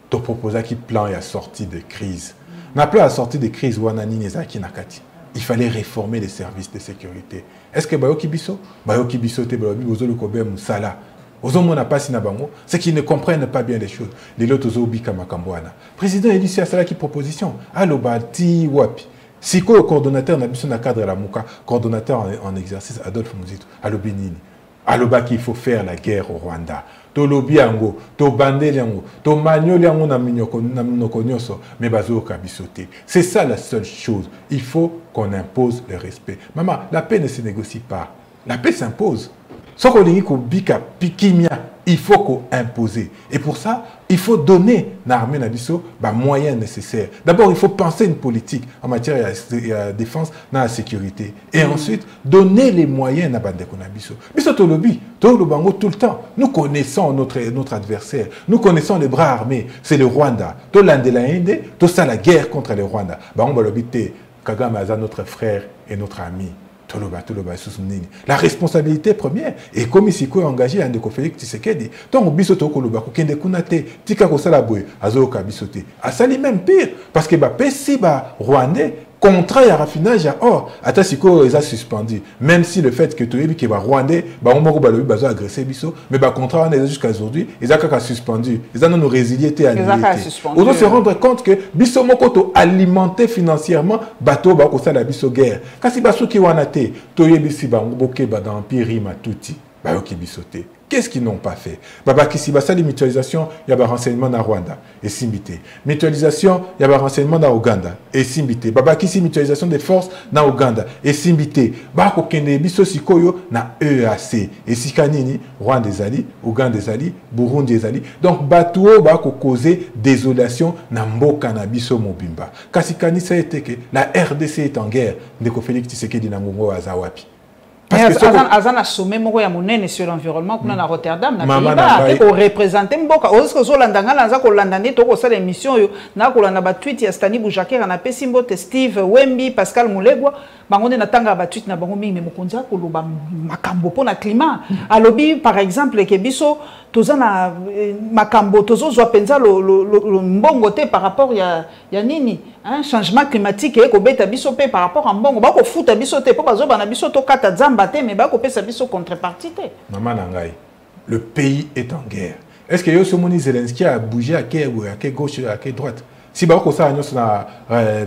tu proposes un plan et à sortie de crise. Na plan à sortie de crise Wanani Nezaki Nakati. Il fallait réformer les services de sécurité. Est-ce que Bayoki Bisso te Bayobi Ozolo Kobe Moussala aux hommes n'a pas si nabango, c'est qu'ils ne comprennent pas bien les choses. Les autres obika makambwana. Président élu c'est ça qui proposition. Allo bati wapi. Si le coordonnateur n'a pas cadre la mouka, coordonnateur en exercice Adolphe Muzito, allo benini. Allo qu'il faut faire la guerre au Rwanda. To lobi yango, to bandeli yango, to magnoli yango na minoko nyoso, mais bazo kabisote. C'est ça la seule chose. Il faut qu'on impose le respect. Maman, la paix ne se négocie pas. La paix s'impose. Il faut qu'on impose. Et pour ça, il faut donner à l'armée nabiso les moyens nécessaires. D'abord, il faut penser une politique en matière de défense, dans la sécurité. Et ensuite, donner les moyens à Bandeko nabiso. Biso tolobi, tolobango tout le temps. Nous connaissons notre adversaire. Nous connaissons les bras armés. C'est le Rwanda. Tout ça la guerre contre le Rwanda. Kagame est notre frère et notre ami. La responsabilité première et comme ici est engagé à Ndeko Félix Tshisekedi donc bisoto koloba ko kende kunate tika ko sala boy azoka bisoté a sali même pire parce que ba pesi ba rwandais contrat ya raffinage à or ata siko ils a suspendu même si le fait que toyebi que ba rwandais ba moko ba lobi bazo agresser biso mais ba contrat on est jusqu'à aujourd'hui ils a kaka suspendu ils ont nous résilié té annulé on doit se rendre compte que biso moko to alimenter financièrement bateau ba ko sala biso guerre kasi baso ki wana té toyebi si ba boke ba dans empire matuti ba yoki bisoté. Qu'est-ce qu'ils n'ont pas fait? Baba Kisi Basali mutualisation, il y a un renseignement dans Rwanda et Simbité. Mutualisation, il y a un renseignement dans Ouganda et Simbité. Baba Kisi mutualisation des forces dans Ouganda et Simbité. Bako Kende Biso Sikoyo na EAC et Sikanini, Rwanda des Ali, Ouganda des Ali, Burundi des Ali. Donc Batuo Bako causer désolation na Mboka na Biso Mobimba. Kasikani ça a été que la RDC est en guerre. Ndeko Félix Tshisekedi na Ngongo Azawapi. Azan a sommé moko ya monene sur l'environnement kuna na Rotterdam na Pays-Bas pour représenter mboka ozo ko landanga lanza ko landane to ko sala émission yo na ko landa ba tweet ya Stani Boujaker na pesi mbote Steve Wembi Pascal Mulegwa bangonde na tanga ba tweet na bango mingi me mokonzi ko loba makambo po na climat alobi par exemple ke biso tozana makambo tozo zo penza lo mbongo te par rapport ya nini hein changement climatique et ko beta biso pe par rapport à mbongo ba ko futa biso te po bazo bana biso to kata zamba mais ba ko pesa biso contrepartie te. Maman Nangai, le pays est en guerre. Est-ce que Yosomoni Zelensky a bougé à quelle gauche à quelle droite? Si ba ko ça annonce na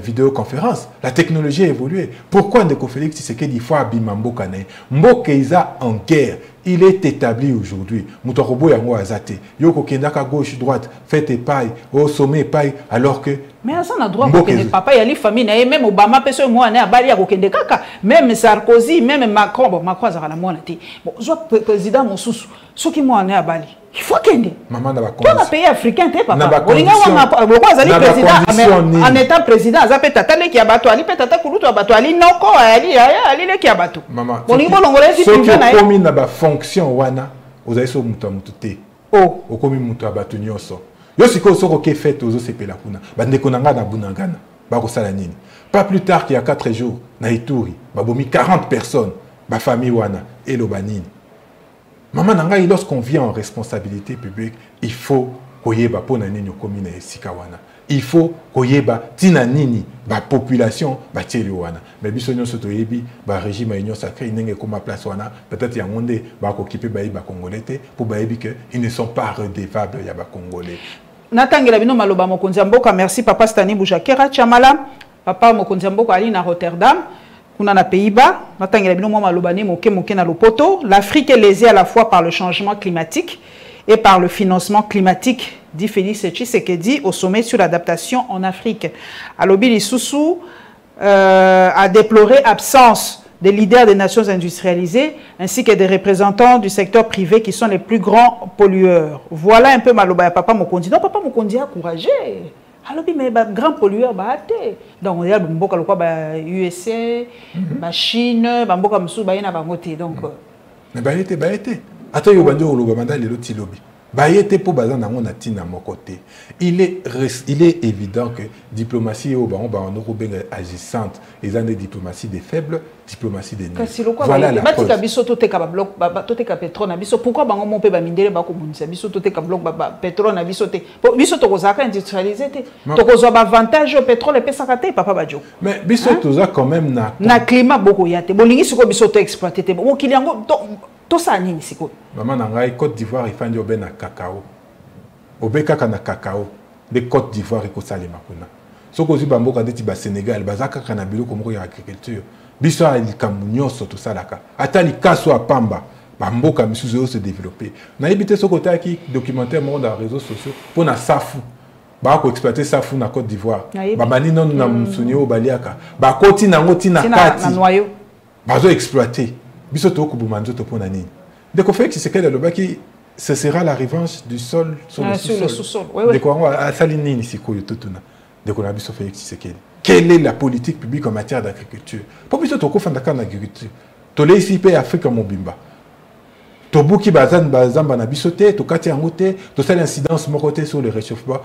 vidéoconférence, la technologie a évolué. Pourquoi Ndeko Félix Tshisekedi faut abima mboka ne? Mboka isa en guerre. Il est établi aujourd'hui. Moutorobo yango azate. Yoko kendaka gauche droite, fait paille, au sommet paille alors que mais ça n'a droit que ne papa y a les familles même Obama personne moi né à Bali à kokende kaka même Sarkozy même Macron bon Macron za la mona té bon soit président Mosusu ceux qui moi né à Bali il faut kende maman na ba condition dans pays africain té papa olinga wana pourquoi azali président en étant président azape tatale ki abato ali petata kulutu abato ali noko ali le ki abato maman olinga bolongole si privé na comme na ba fonction wana ozali so mutu mutu té oh okomi mutu abato nyoso. Yo siko soko ke fait ozo sepela kuna bandeko nanga na bunangana ba ko sala nini pas plus tard qu'il y a 4 jours na Ituri ba bomi 40 personnes ba famille wana et lo banini maman nanga lorsqu'on vient en responsabilité publique il faut koyeba pona nini komina esika wana il faut koyeba tina nini ba population ba tieli wana mais biso nyonso toyebi ba régime union sacrée nenge koma place wana peut-être ya monde ba ko kipe ba congolais pour ba yebi que ils ne sont pas redevables ya ba congolais. Natangela bino maloba mokonzi mboka merci papa Stani Boujakera chamala papa mokonzi mboka ali na Rotterdam kuna na Pays-Bas natangela bino maloba ne moke na lopoto. L'Afrique est lésée à la fois par le changement climatique et par le financement climatique, dit Félix Tshisekedi au sommet sur l'adaptation en Afrique. Alobi Lisusu a déploré l'absence des leaders des nations industrialisées ainsi que des représentants du secteur privé qui sont les plus grands pollueurs. Voilà un peu maloba papa Mokondi. Non, papa Mokondi a encouragé. Alobi mais grand pollueur ba até. Donc on y a mboka lokwa ba USA, ba Chine, ba mboka musu ba yena ba ngote donc mais ba été. Attends, il y a un lobby. Bayete pour bazan na ngona tina mokoté. Il est évident que diplomatie au baron agissante, ils ont des diplomaties des faibles, diplomatie des nuls. Voilà la cause. Biso to te ka bloc to te ka pétrole na biso pourquoi bango mon pe ba mindele ba ko munisa biso to te ka bloc ba pétrole na biso te. Biso to ko zaka industrialiser te. To ko zo ba avantage au pétrole pe sakate papa bajo. Mais biso to za quand même na climat boko yate. Bolingi siko biso to exploiter te. Bon kiliango tout ça nini siko maman nangai Côte d'Ivoire ifandi obe na cacao obe kaka na cacao de Côte d'Ivoire ko salima kuna soko zi bamboka ndeti ba Sénégal bazaka kana biloko moko ya agriculture biso ali kamunyoso to salaka atali kaso apamba bamboka misuzo se développer na ibité soko taki documentaire mo dans réseaux sociaux pour na safu ba ko exploiter safu na Côte d'Ivoire ba bani non na musunio baliaka ba koti na ngoti na kati bazo exploiter biso to ko bumanzo to pona nini de ko fait que c'est qu'elle le qui ce sera la revanche du sol sur le sous-sol de quoi on a salinini siko yotuna de ko na biso fait que c'est quelle est la politique publique en matière d'agriculture pour biso to ko fanda kana agriculture to le ici pe Afrique mobimba Tobuki bazan bazamba na bisoté, to kati angoté, to sale incidence mon côté sur le réchauffement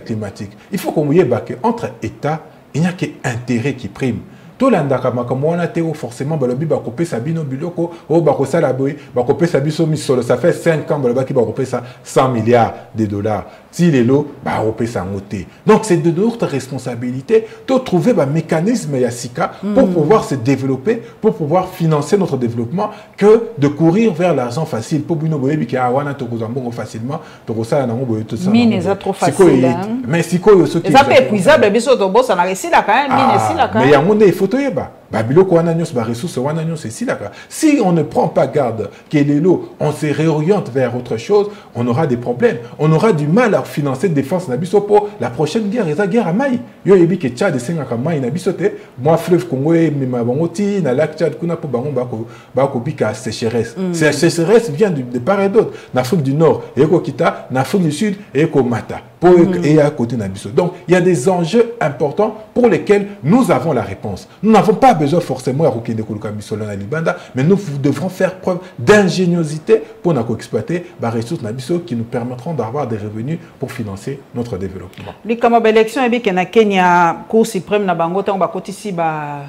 climatique. Il faut qu'on y que entre États, il n'y a qu'intérêt qui prime. Tout l'andaka makamwana teo forcément balobi ba kopé sabino biloko o ba ko sala boy ba kopé sabiso misolo ça fait 5 ans baloba ki ba kopé ça 100 milliards de dollars. Si les lots ba kopé ça ngoté. Donc c'est de notre responsabilité de trouver un mécanisme yasika pour pouvoir se développer, pour pouvoir financer notre développement que de courir vers l'argent facile pour bino boyebi ki awana to kozambongo facilement to kosala nango boye tout ça. Mine est trop facile. Mais siko yo soki. Ça peut épuisable biso to bossa na réussi là quand même mine ici là quand même. Mais yango ne faut si on ne prend pas garde que les lots, on se réoriente vers autre chose, on aura des problèmes. On aura du mal à financer la défense nabiso pour la prochaine guerre. Et la guerre à Maï. Yo yebi que Tchad sengaka Maï nabisote. Moi fleuve Congo mi mabongoti na lac Tchad kuna po bango bako bika sécheresse. Cette sécheresse vient de part et d'autre. En Afrique du Nord, et Kita, en Afrique du Sud, et Mata. Et à côté nabiso. Donc il y a des enjeux importants pour lesquels nous avons la réponse. Nous n'avons pas besoin forcément à Rokende Koluka Bisola na Libanda, mais nous devrons faire preuve d'ingéniosité pour nous exploiter les ressources nabiso qui nous permettront d'avoir des revenus pour financer notre développement. Les comme élection et bien Kenya Cour suprême na bango tant ba kotisi ba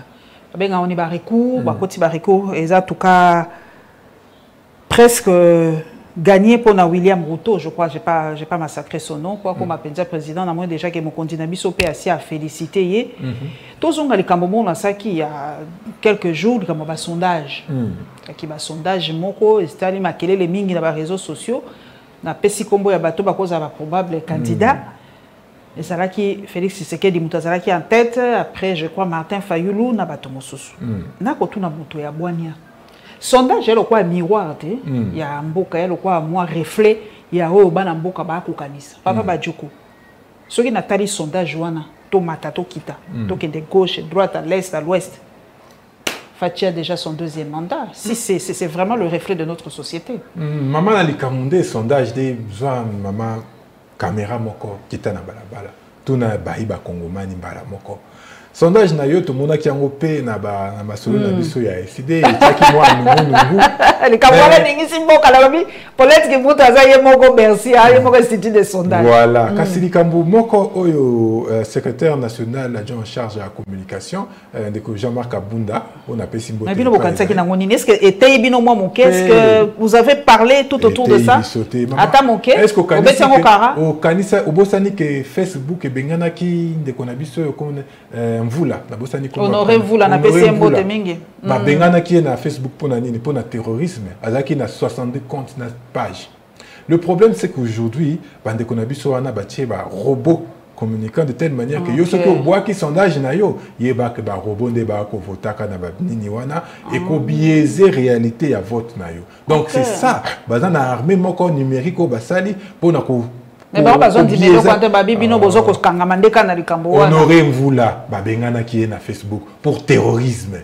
benga oni ba recours ba koti ba recours et en tout cas presque gagné pour William Ruto, je crois, j'ai pas massacré son nom, quoi, comme appelle président, moi déjà que mon candidat Bissopé a félicité. Tous on a les Cameroun là ça qui il y a quelques jours comme un sondage, qui un sondage moko, c'est-à-dire maquiller les mingi dans les réseaux sociaux, na pesi combo ya bateau ba cause à probable candidat. Et ça là qui Félix Tshisekedi Mutazala qui en tête, après je crois Martin Fayulu na bateau mosusu. Na ko tuna moto ya Bwania. Sondage est le quoi miroir, il y a un boka, il y a quoi moi reflet, il y a un bana boka ba kukanisa. Papa Badjoko. Ce qui n'a pas dit sondage wana, to mata to kita, to de gauche, droite, à l'est, à l'ouest. Fatia a déjà son deuxième mandat. Si c'est vraiment le reflet de notre société. Maman a les camondé sondage des besoins maman caméra moko kita na balabala. Tout na bahiba kongomani bala moko. Sondage na yo to mona ki yango pe na ba na masolo na biso ya FCD etaki moi nungu les camarades n'ingisi mboka la babi peut-être que vous tazaye moko merci a moko institut de sondage voilà kasi likambo moko oyo secrétaire national adjoint en charge de la communication de Jean-Marc Abunda on appelle Simbo mais bino bokanisa ki nango nini est-ce que était bino moi mon qu'est-ce que vous avez parlé tout autour de ça ata mon qu'est-ce que au kanisa obosani que Facebook e bengana ki de konabiso comme Mvula, honoré Mvula na pesi mbote mingi. Ba bengana ki na Facebook pour na terrorisme, azaki na 62 comptes na page. Le problème c'est qu'aujourd'hui, bande konabiso wana batie ba robot communiquant de telle manière que yo soki bois qui sondage na yo, yeba que ba robot de ba ko votaka na ba nini wana et ko biaiser réalité ya vote na yo. Donc c'est ça, bazana armée moko numérique au basali pour na ko mais pas besoin de dire quand babi bino bozo ko kangamandeka na likambo wana honoré Mvula babengana ki na Facebook pour terrorisme.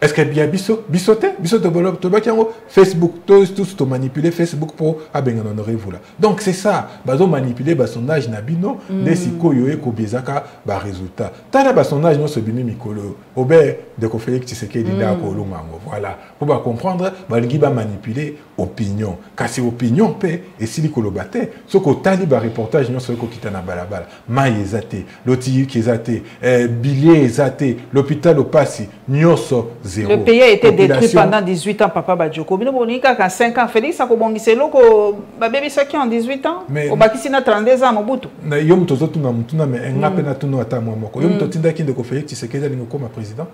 Est-ce que bien bisote to ba kiango Facebook tous to manipuler Facebook pour abengana honoré Mvula. Donc c'est ça, bazo manipuler ba sondage na bino de sikoyo e ko biezaka ba résultat. Tala ba sondage no so bimi mikolo obé de ko Félix Tshisekedi da ko longango. Voilà, pour ba comprendre ba lingi ba manipuler opinion. Kasi opinion pe et sili ko lobate, so ko tali ba reportage no so ko kitana balabala. Maï ezate, loti ki ezate, billet ezate, l'hôpital Opasi, nyoso zéro. Le pays a été détruit pendant 18 ans, Papa Badjoko. Bino bonika ka 5 ans, Félix akobongise loko ba bébé saki en 18 ans. Au bakisi na 32 ans Mobutu. Na yom tozo tuna mutuna me ngape na tuno ata mwa moko. Yom totinda ki ndeko Félix Tshisekedi alingo koma président.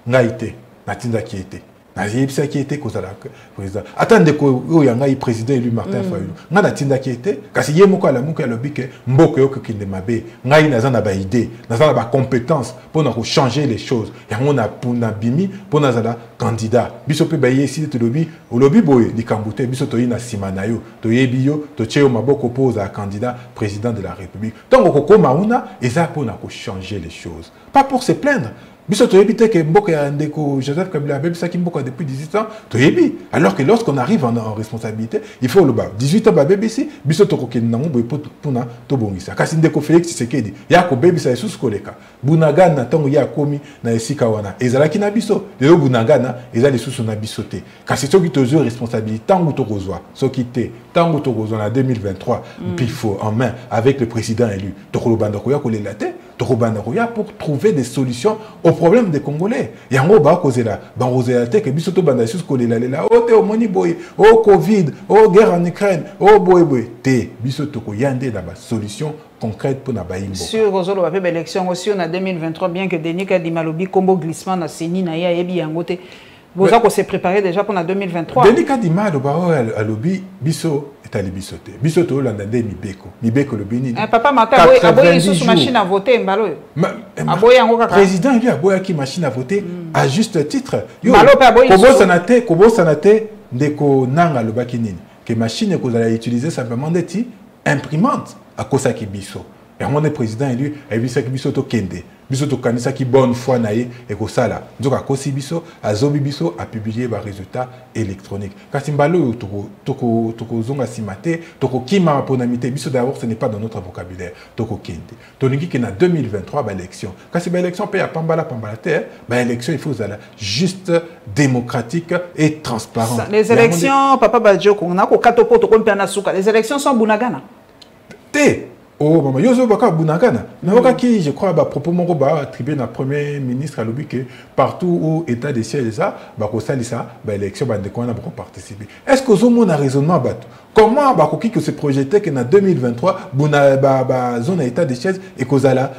Ngaite, na tinda ki été. ça qui était cause à la président. Attendez que yanga y président élu Martin Fayulu. Ngana tinda qui était kasi ye moko ala muka lobi ke mboka yo ki ne mabe. Ngai nazana ba idée, nazana ba compétence pour na changer les choses. Yango na puna bimi pour nazala candidat. Biso pe ba yesi te lobi, o lobi boye di kambute biso to ina simana yo, to yebi yo, to cheo maboko pose à candidat président de la République. Donc ko mauna eza pour na changer les choses. Pas pour se plaindre. Biso toyebi que mboka ya ndeko Joseph Kabila bebisa ki mboka depuis 18 ans toyebi alors que lorsqu'on arrive en responsabilité il faut le bas 18 ans ba bebisi biso tokokeni nango boy pona to bongisa kasi ndeko Félix Tshisekedi ya ko bebisa esusu koleka Bunagana tango ya komi na esika wana ezalaki na biso lelo Bunagana ezali esusu na biso te kasi soki tozo responsabilité tango tokozwa soki te tango tokozwa na 2023 puis il faut en main avec le président élu tokolobanda ko ya kolela te pour trouver des solutions aux problèmes des Congolais. Yango ba kozela, ba kozela te ke biso to banda sus kolela lela, oh te o moni boy, oh Covid, oh guerre en Ukraine, oh boy te biso to ko yande na ba solution concrète pour na ba imbo. Sur Rosolo ba pe élection aussi en 2023 bien que Denis Kadimalobi combo glissement na seni na ya yebi yango te. Vous avez se préparer déjà pour la 2023. Denis Kadimalobi alobi biso etali biso te. Biso to landa de Mibeko le bini. Papa Mata aboye sous machine à voter mbalo. Aboye yango kaka. Président lui aboye ki machine à voter à juste titre. Yo kobo sanate ndeko nanga lobaki nini que machine ko za utiliser simplement des imprimante à kosa ki biso. Et on est président élu et biso ki biso to kende. Biso to kanisa ki bonne foi naie et ko sala. Nzoka kosi biso azobi biso a publier ba résultat électronique. Kasi mbalo toko zonga simate, toko kima ponamité biso d'abord ce n'est pas dans notre vocabulaire. Toko kende. Toningi que na 2023 ba élection. Kasi ba élection pe ya pambala terre, ba élection il faut zala juste démocratique et transparente. Les élections papa Badjoko on a ko katopo to ko mpana suka. Les élections sont Bunagana. Oh, maman, yozo baka Bunagana. Mais qui, je crois, propos mon roba attribué na premier ministre à l'objet que partout où état de siège ça, bako salisa, élection, de quoi on a participer. Est-ce que vous avez un raisonnement bateau? Comment bako que se projetait que en 2023, buna zone état de siège et qu'on a la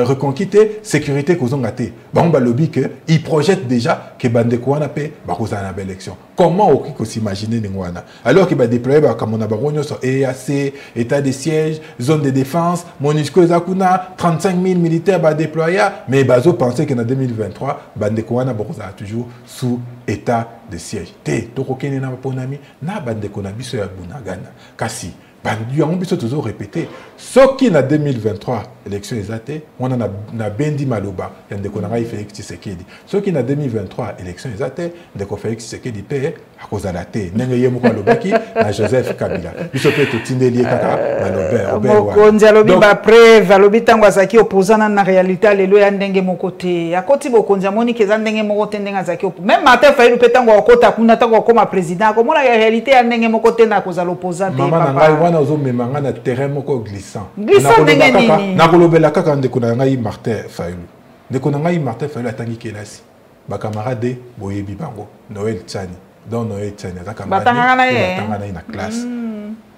reconquête sécurité qu'on a gâté. Bah on va lobby que il projette déjà que bande quoi on a fait, bako ça na élection. Comment on s'imaginer n'ingwana? Alors que déployer comme on a baronio sur EAC, état de siège, zone de défense, MONUSCO Zakuna, 35 000 militaires déployés, mais bazo pensait qu'en 2023, bande quoi on a toujours sous état de siège. Te toko kene na ponami na bande ko na biso ya Bunagana. Kasi bandu yango biso toujours répété. Ce qui na 2023 élection ezate, on a na Bendi Maloba, yande ko na Félix Tshisekedi. Ce qui na 2023 élection ezate, ndeko Félix Tshisekedi pe a cause la te. Nenge yemo ko lobaki na Joseph Kabila. Biso pe to tindeli kaka na Robert. Konzi alobi ba preuve alobi tango azaki opposant na réalité lelo ya ndenge moko te. Akoti bokonzi amoni ke za ndenge moko te ndenge azaki opposant. Même Martin Fayulu pe tango akota kuna tango koma président ko mona réalité ya ndenge moko te na koza l'opposant te papa. Mama na ozo memanga na terrain moko glissant. Glissant ndenge nini? Na kolobela kaka ndeko na ngai Martin Fayulu. Ndeko na ngai Martin Fayulu atangi kelasi. Ba camarade boyebi bango Noël Tchani. Donc Noël Tchani za camarade. Batanga na classe.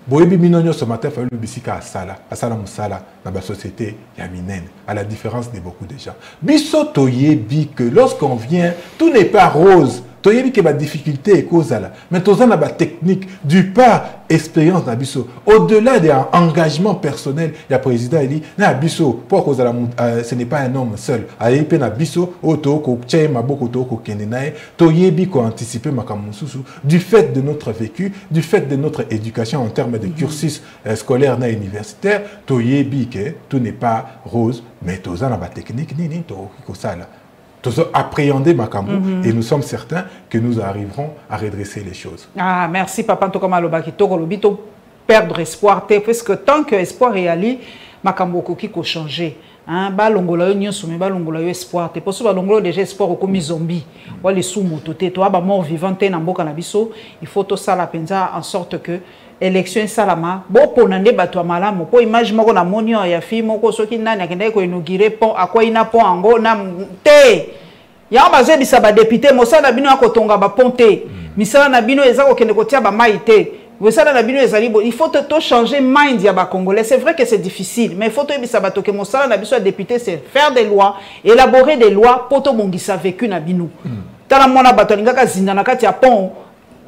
Boyebi minonyo ce matin Fayulu bisika asala musala na ba société ya minene à la différence de beaucoup de gens. Biso toyebi que lorsqu'on vient tout n'est pas rose. Toyebi que la difficulté est cause là. Mais toza na ba technique du pas expérience na biso. Au-delà des engagements personnels, il y a président Eli na biso pour cause ce n'est pas un homme seul. Ayepe na biso auto ko tche maboko to ko kenenae toyebi ko anticiper makamususu du fait de notre vécu, du fait de notre éducation en termes de cursus scolaire na universitaire, toyebi que tout n'est pas rose, mais toza na ba technique ni to ko sala. Nous appréhender Makambo et nous sommes certains que nous arriverons à redresser les choses. Ah, merci Papa Ntokoma Lobaki Toko Lobito perdre espoir parce que tant que espoir est allé Makambo koki ko changer. Hein, ba longola yo nyonso me ba longola yo espoir te parce que ba longola déjà espoir comme zombie. Wa les sous moto te to ba mort vivant te na mboka na biso, il faut to sala penza en sorte que élection salama bo ponande bato malamu po image moko na monio ya fi moko soki nani akenda ko inaugurer pont akwa ina pont ango na te ya bazo bisa ba député mosala bino akotonga ba ponte misala na bino eza ko kende ko tia ba mai te mosala na bino ezali bo il faut to changer mind ya ba congolais. C'est vrai que c'est difficile mais il faut to bisa bato ke mosala na biso député c'est faire des lois, élaborer des lois pour to bongisa vécu na bino. tala mwana bato alingaka zinda na kati ya pont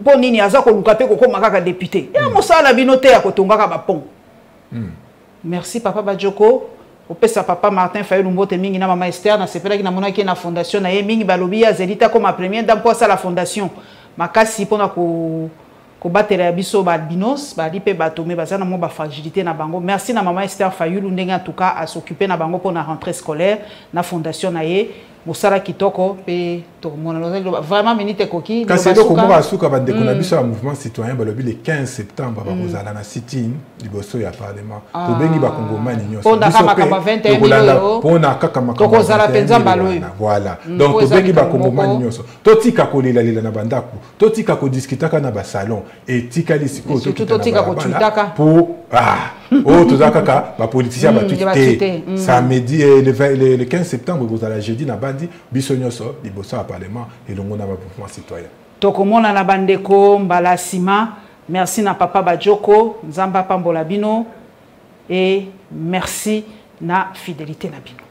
mpo nini aza koluka mpe kokóma kaka député ya mosala bino te ya kotongaka bapont. Merci papa Badioko. Opesa papa Martin Fayulu mbote mingi na mama Esther na sepelaki na monaki na fondation na ye mingi balobi ya zelita comme première dame pour ça la fondation makasi pona ko battre ya biso ba albinos ba lipe batomé bazana mo ba fragilité na bango. Merci na mama Esther Fayulu ndenge en tout cas à s'occuper na bango pour la rentrée scolaire na fondation na ye mosala kitoko pe to mona vraiment minute koki kasi ko mo asuka ba ndeko na biso ya mouvement citoyen balobi le 15 septembre ba kozala na sit-in liboso ya parlement to bengi ba kongomani nyonso pona kama 21 millions pona kaka makamba to kozala penza baloyi voilà donc to bengi ba kongomani nyonso to tika kolela lela na bandako to tika ko discutaka na ba salon et tika lisiko to tika ko tutaka pour oh to zakaka ba politicien ba tuté samedi le 15 septembre kozala jeudi na bandi biso nyonso liboso ya parlement elongo na ba mouvement citoyen tokomona na bandeko mbala sima. Merci na papa Badioko nzamba pambola bino et merci na fidélité na bino.